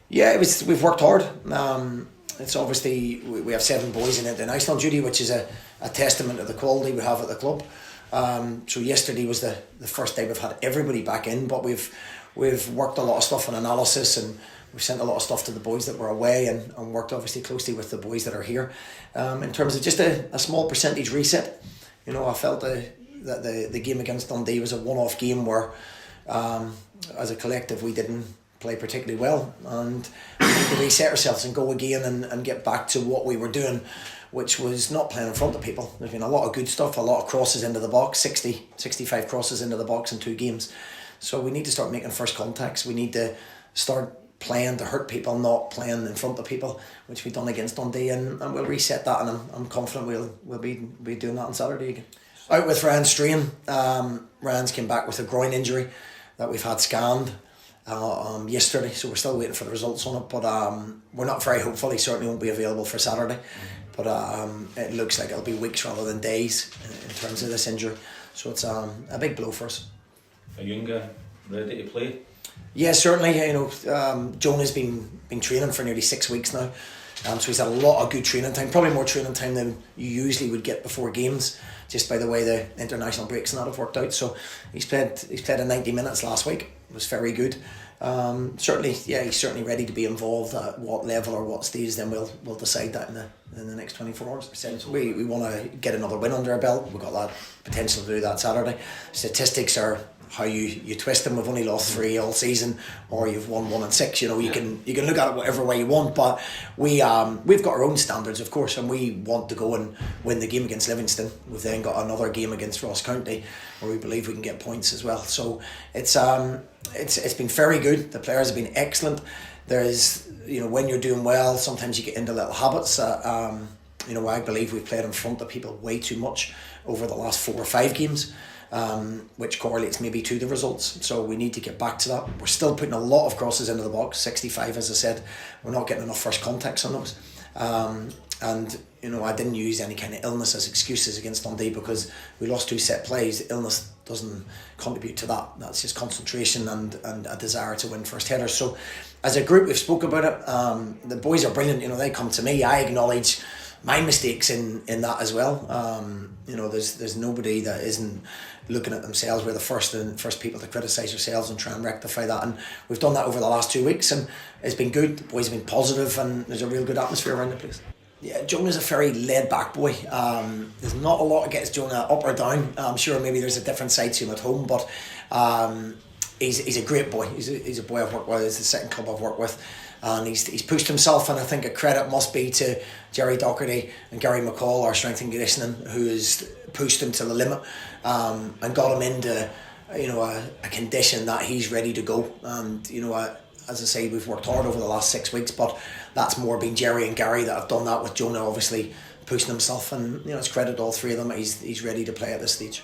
Yeah, we've worked hard. It's obviously we have 7 boys in international duty, which is a testament to the quality we have at the club. So yesterday was the first day we've had everybody back in, but we've worked a lot of stuff on analysis, and we've sent a lot of stuff to the boys that were away, and worked obviously closely with the boys that are here. In terms of just a small percentage reset, I felt that the game against Dundee was a one-off game where, as a collective, we didn't play particularly well, and we need to reset ourselves and go again and get back to what we were doing, which was not playing in front of people. There's been a lot of good stuff, a lot of crosses into the box, 65 crosses into the box in 2 games. So we need to start making first contacts. We need to start playing to hurt people, not playing in front of people, which we've done against Dundee, and we'll reset that, and I'm confident we'll be doing that on Saturday again. Out with Ryan's strain. Ryan's came back with a groin injury that we've had scanned yesterday, so we're still waiting for the results on it, but we're not very hopeful. He certainly won't be available for Saturday, but it looks like it'll be weeks rather than days in terms of this injury, so it's a big blow for us. Are Junga ready to play? Yeah, certainly. Jonah's been training for nearly 6 weeks now, so he's had a lot of good training time, probably more training time than you usually would get before games, just by the way the international breaks and that have worked out. So he's played in 90 minutes last week. It was very good. Certainly, yeah, he's certainly ready to be involved. At what level or what stage, then we'll decide that in the next 24 hours. We want to get another win under our belt. We've got that potential to do that Saturday. Statistics are how you twist them. We've only lost 3 all season, or you've won 1 and 6. You can look at it whatever way you want, but we've got our own standards, of course, and we want to go and win the game against Livingston. We've then got another game against Ross County where we believe we can get points as well. So it's been very good. The players have been excellent. There's when you're doing well, sometimes you get into little habits. I believe we've played in front of people way too much over the last 4 or 5 games. Which correlates maybe to the results. So we need to get back to that. We're still putting a lot of crosses into the box, 65 as I said. We're not getting enough first contacts on those. I didn't use any kind of illness as excuses against Dundee because we lost 2 set plays. Illness doesn't contribute to that. That's just concentration and a desire to win first headers. So as a group, we've spoke about it. The boys are brilliant. They come to me. I acknowledge my mistakes in that as well. There's nobody that isn't looking at themselves. We're the first people to criticise ourselves and try and rectify that, and we've done that over the last 2 weeks, and it's been good. The boys have been positive, and there's a real good atmosphere around the place. Yeah, Jonah's a very laid back boy. There's not a lot that gets Jonah up or down. I'm sure maybe there's a different side to him at home, but he's a great boy. He's a boy I've worked with. It's the second club I've worked with. And he's pushed himself, and I think a credit must be to Jerry Docherty and Gary McCall, our strength and conditioning, who has pushed him to the limit and got him into a condition that he's ready to go. And as I say, we've worked hard over the last 6 weeks, but that's more been Jerry and Gary that have done that, with Jonah obviously pushing himself, and it's credit to all 3 of them. He's ready to play at this stage.